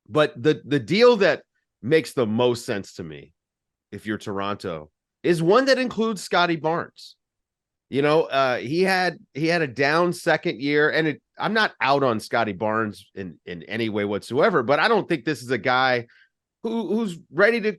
But the deal that makes the most sense to me, if you're Toronto, is one that includes Scottie Barnes. He had a down second year, and I'm not out on Scottie Barnes in any way whatsoever, but I don't think this is a guy who's ready to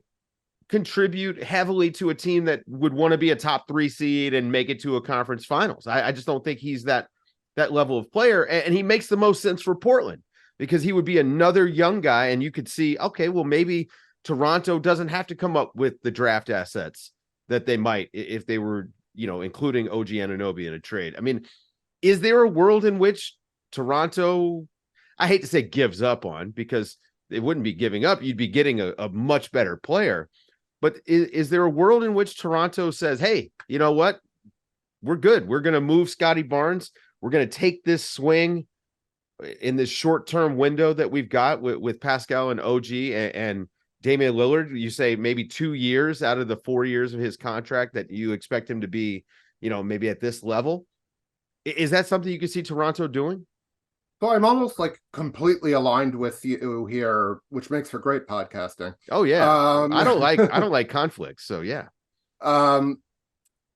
contribute heavily to a team that would want to be a top 3 seed and make it to a conference finals. I just don't think he's that level of player, and he makes the most sense for Portland because he would be another young guy, and you could see, okay, well, maybe Toronto doesn't have to come up with the draft assets that they might if they were, including OG Anunoby in a trade. I mean, is there a world in which Toronto, I hate to say gives up on, because it wouldn't be giving up, you'd be getting a much better player. But is there a world in which Toronto says, hey, you know what? We're good. We're going to move Scottie Barnes. We're going to take this swing in this short-term window that we've got with Pascal and OG and Damian Lillard. You say maybe 2 years out of the 4 years of his contract that you expect him to be, maybe at this level. Is that something you can see Toronto doing? So I'm almost like completely aligned with you here, which makes for great podcasting. Oh yeah. I don't like conflicts. So yeah. So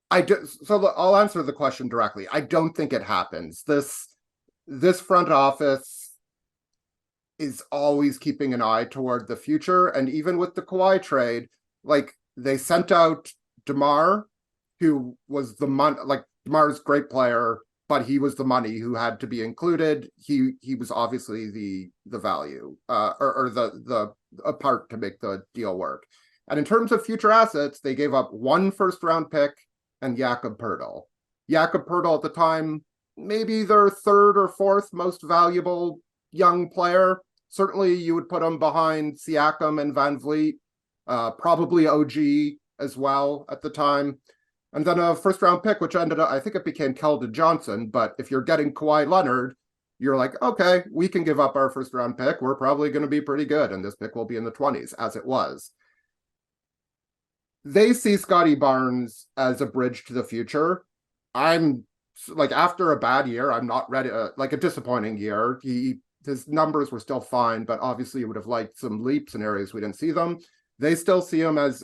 I'll answer the question directly. I don't think it happens. This front office is always keeping an eye toward the future. And even with the Kawhi trade, like they sent out DeMar, who was DeMar's great player, but he was the money who had to be included. He was obviously the value or the part to make the deal work. And in terms of future assets, they gave up 1 first-round pick and Jakob Poeltl. Jakob Poeltl at the time, maybe their 3rd or 4th most valuable young player. Certainly you would put him behind Siakam and Van Vliet, probably OG as well at the time. And then a first-round pick, which ended up, I think it became Keldon Johnson. But if you're getting Kawhi Leonard, you're like, okay, we can give up our first-round pick. We're probably going to be pretty good, and this pick will be in the 20s, as it was. They see Scottie Barnes as a bridge to the future. I'm like, after a bad year, I'm not ready, like a disappointing year. His numbers were still fine, but obviously you would have liked some leaps in areas we didn't see them. They still see him as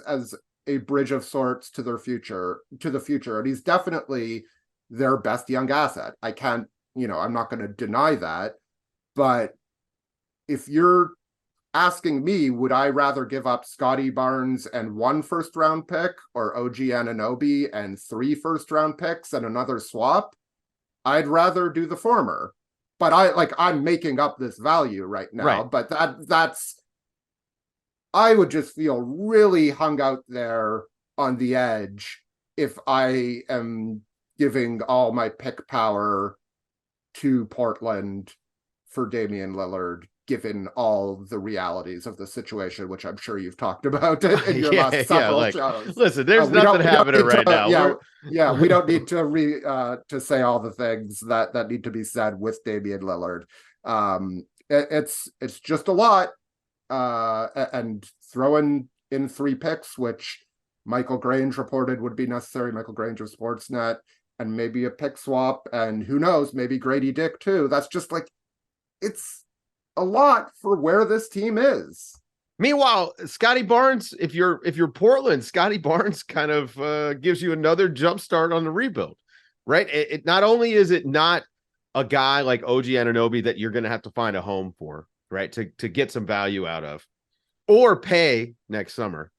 a bridge of sorts to the future. And he's definitely their best young asset. I'm not going to deny that. But if you're asking me, would I rather give up Scottie Barnes and 1 first-round pick, or OG Anunoby and 3 first-round picks and another swap? I'd rather do the former. But I'm making up this value right now. Right. But that's I would just feel really hung out there on the edge if I am giving all my pick power to Portland for Damian Lillard, given all the realities of the situation, which I'm sure you've talked about in your last several shows. Listen, there's nothing happening right now. We don't need to say all the things that need to be said with Damian Lillard. It's just a lot. And throwing in 3 picks, which Michael Grange reported would be necessary, Michael Grange of Sportsnet, and maybe a pick swap, and who knows, maybe Grady Dick too. That's just like, it's a lot for where this team is. Meanwhile, Scottie Barnes, if you're Portland, Scottie Barnes kind of gives you another jump start on the rebuild, right? It not only is it not a guy like OG Anunoby that you're going to have to find a home for, right, to get some value out of or pay next summer.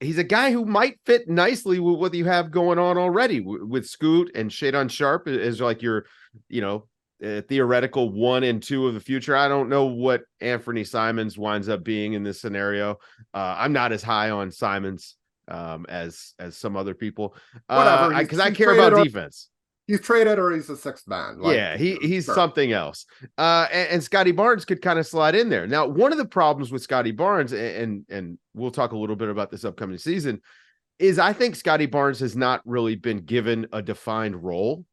He's a guy who might fit nicely with what you have going on already with Scoot, and Shadon Sharp is like your, theoretical 1 and 2 of the future. I don't know what Anthony Simons winds up being in this scenario. I'm not as high on Simons as some other people, because I care about defense. He's traded or he's a 6th man. He's sure. Something else. And Scottie Barnes could kind of slide in there. Now, one of the problems with Scottie Barnes, and we'll talk a little bit about this upcoming season, is I think Scottie Barnes has not really been given a defined role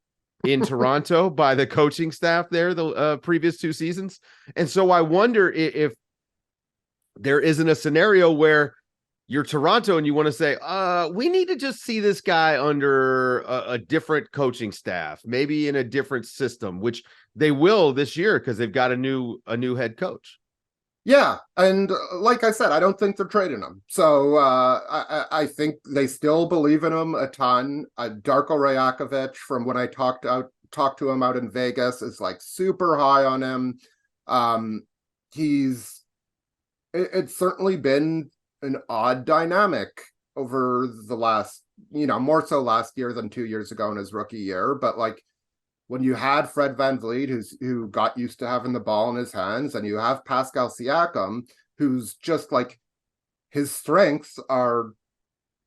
in Toronto by the coaching staff there the previous 2 seasons. And so I wonder if there isn't a scenario where you're Toronto and you want to say, we need to just see this guy under a different coaching staff, maybe in a different system, which they will this year because they've got a new head coach. Yeah, and like I said, I don't think they're trading him. So I think they still believe in him a ton. Darko Rajakovic, from when I talked to him out in Vegas, is like super high on him. Um, he's it's certainly been an odd dynamic over the last, more so last year than 2 years ago in his rookie year. But like when you had Fred VanVleet, who got used to having the ball in his hands, and you have Pascal Siakam, who's just like his strengths are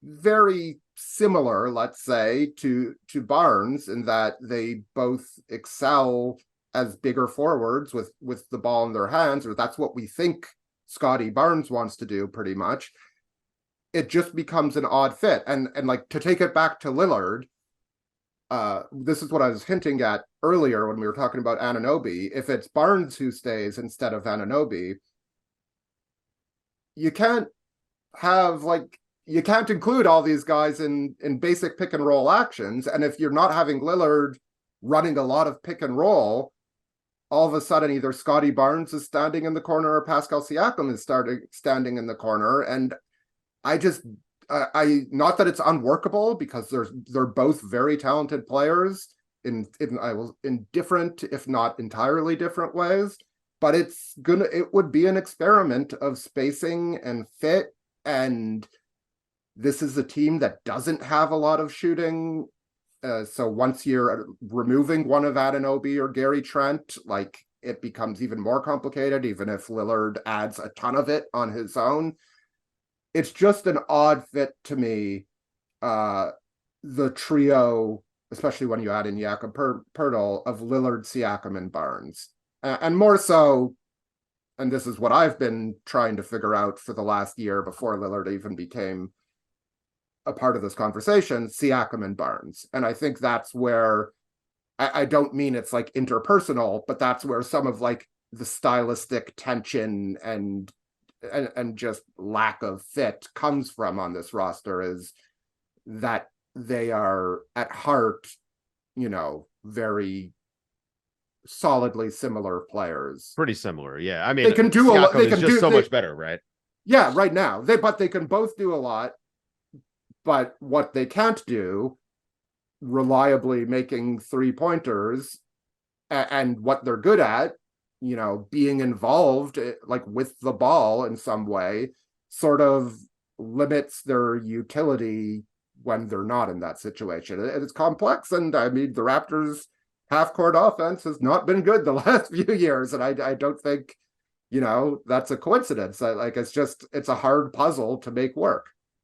very similar, let's say, to Barnes in that they both excel as bigger forwards with the ball in their hands, or that's what we think Scottie Barnes wants to do pretty much. It just becomes an odd fit. And like, to take it back to Lillard, this is what I was hinting at earlier when we were talking about Anunoby. If it's Barnes who stays instead of Anunoby, you can't have like you can't include all these guys in basic pick and roll actions. And if you're not having Lillard running a lot of pick and roll, all of a sudden either Scottie Barnes is standing in the corner or Pascal Siakam is standing in the corner. And I just not that it's unworkable, because they're both very talented players in different, if not entirely different ways. But it would be an experiment of spacing and fit. And this is a team that doesn't have a lot of shooting. So once you're removing one of Anunoby or Gary Trent, like, it becomes even more complicated, even if Lillard adds a ton of it on his own. It's just an odd fit to me, the trio, especially when you add in Jakob Poeltl, of Lillard, Siakam, and Barnes. And more so, and this is what I've been trying to figure out for the last year before Lillard even became a part of this conversation, Siakam and Barnes. And I think that's where, I don't mean it's like interpersonal, but that's where some of like the stylistic tension and just lack of fit comes from on this roster, is that they are at heart, very solidly similar players. Pretty similar, yeah. I mean, They can do a lot. Siakam is just so much better, right? Yeah, right now. But they can both do a lot. But what they can't do, reliably making 3-pointers, and what they're good at, being involved like with the ball in some way, sort of limits their utility when they're not in that situation. It's complex, and I mean, the Raptors' half-court offense has not been good the last few years, and I don't think that's a coincidence. Like, it's a hard puzzle to make work.